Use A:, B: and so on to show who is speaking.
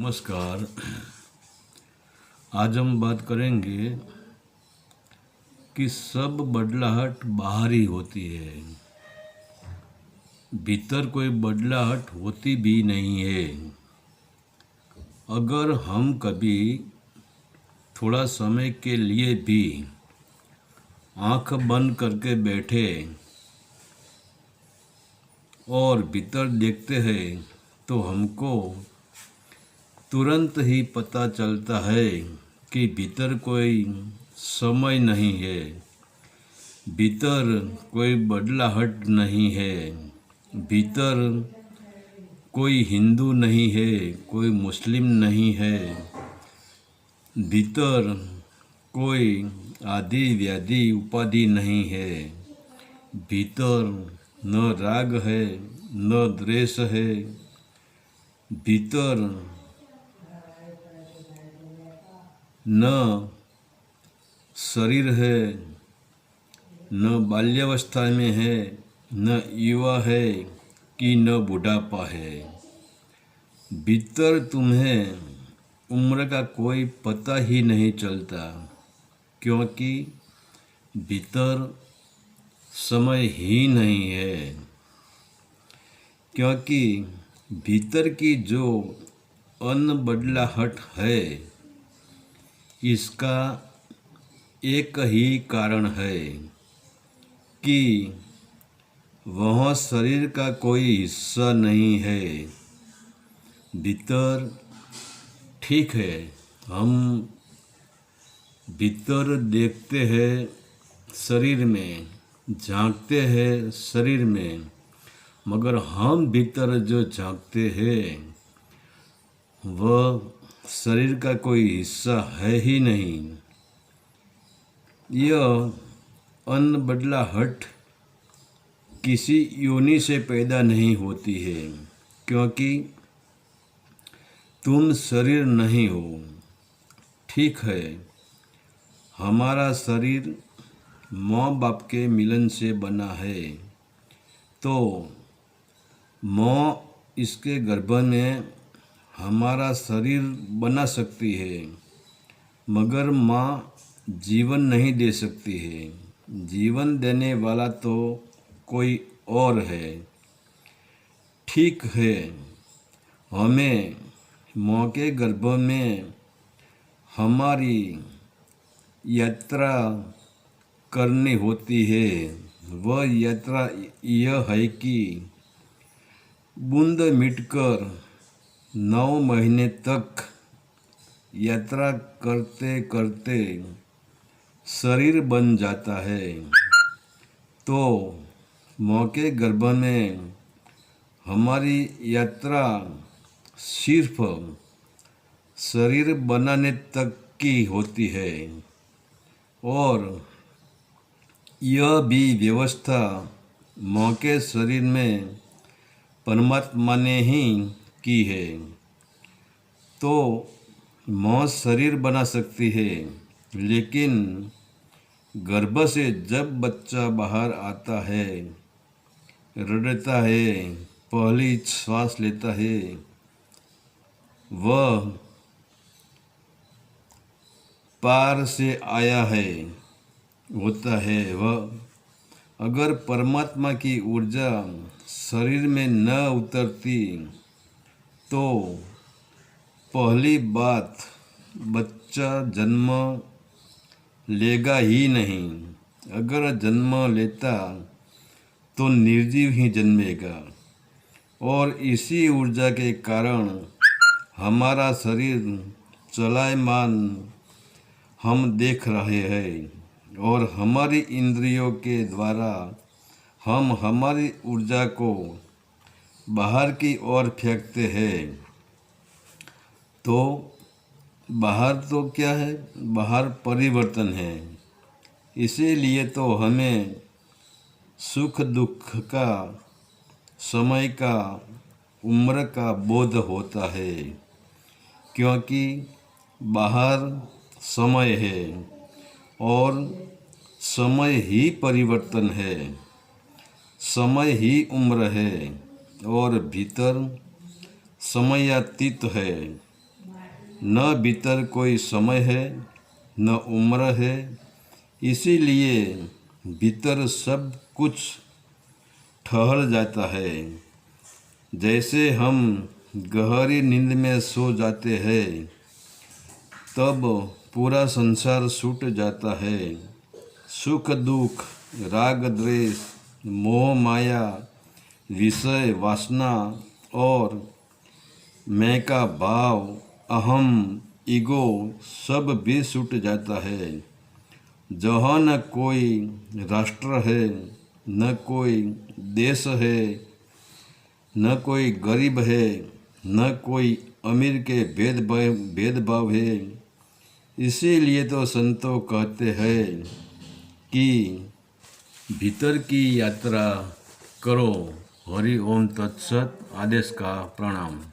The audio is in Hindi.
A: नमस्कार। आज हम बात करेंगे कि सब बदलाहट बाहरी होती है, भीतर कोई बदलाहट होती भी नहीं है। अगर हम कभी थोड़ा समय के लिए भी आंख बंद करके बैठे और भीतर देखते हैं तो हमको तुरंत ही पता चलता है कि भीतर कोई समय नहीं है, भीतर कोई बदलाहट नहीं है, भीतर कोई हिंदू नहीं है, कोई मुस्लिम नहीं है, भीतर कोई आदि व्याधि उपाधि नहीं है, भीतर न राग है न द्वेष है, भीतर न शरीर है, न बाल्यावस्था में है, न युवा है कि न बुढ़ापा है। भीतर तुम्हें उम्र का कोई पता ही नहीं चलता, क्योंकि भीतर समय ही नहीं है। क्योंकि भीतर की जो अनबदलाहट है, इसका एक ही कारण है कि वह शरीर का कोई हिस्सा नहीं है। भीतर ठीक है, हम भीतर देखते हैं शरीर में, झांकते हैं शरीर में, मगर हम भीतर जो झांकते हैं वह शरीर का कोई हिस्सा है ही नहीं। यह अनबदलाहट किसी योनि से पैदा नहीं होती है, क्योंकि तुम शरीर नहीं हो। ठीक है, हमारा शरीर माँ बाप के मिलन से बना है, तो माँ इसके गर्भ में हमारा शरीर बना सकती है, मगर माँ जीवन नहीं दे सकती है। जीवन देने वाला तो कोई और है। ठीक है, हमें माँ के गर्भ में हमारी यात्रा करनी होती है। वह यात्रा यह है कि बूंद मिटकर 9 महीने तक यात्रा करते करते शरीर बन जाता है। तो माँ के गर्भ में हमारी यात्रा सिर्फ शरीर बनाने तक की होती है, और यह भी व्यवस्था माँ के शरीर में परमात्मा ने ही की है। तो माँ शरीर बना सकती है, लेकिन गर्भ से जब बच्चा बाहर आता है, रड़ता है, पहली श्वास लेता है, वह पार से आया है होता है। वह अगर परमात्मा की ऊर्जा शरीर में न उतरती तो पहली बात बच्चा जन्म लेगा ही नहीं। अगर जन्म लेता तो निर्जीव ही जन्मेगा, और इसी ऊर्जा के कारण हमारा शरीर चलायमान हम देख रहे हैं, और हमारी इंद्रियों के द्वारा हम हमारी ऊर्जा को बाहर की ओर फेंकते हैं। तो बाहर तो क्या है? बाहर परिवर्तन है। इसीलिए तो हमें सुख दुख का, समय का, उम्र का बोध होता है, क्योंकि बाहर समय है और समय ही परिवर्तन है, समय ही उम्र है, और भीतर समयातीत है। न भीतर कोई समय है न उम्र है, इसीलिए भीतर सब कुछ ठहर जाता है। जैसे हम गहरी नींद में सो जाते हैं तब पूरा संसार छूट जाता है। सुख दुख, राग द्वेष, मोह माया, विषय वासना और मैं का भाव, अहम, ईगो सब भी छूट जाता है। जहाँ न कोई राष्ट्र है, न कोई देश है, न कोई गरीब है, न कोई अमीर के भेदभाव है। इसीलिए तो संतों कहते हैं कि भीतर की यात्रा करो। हरि ओम तत्सत। आदेश का प्रणाम।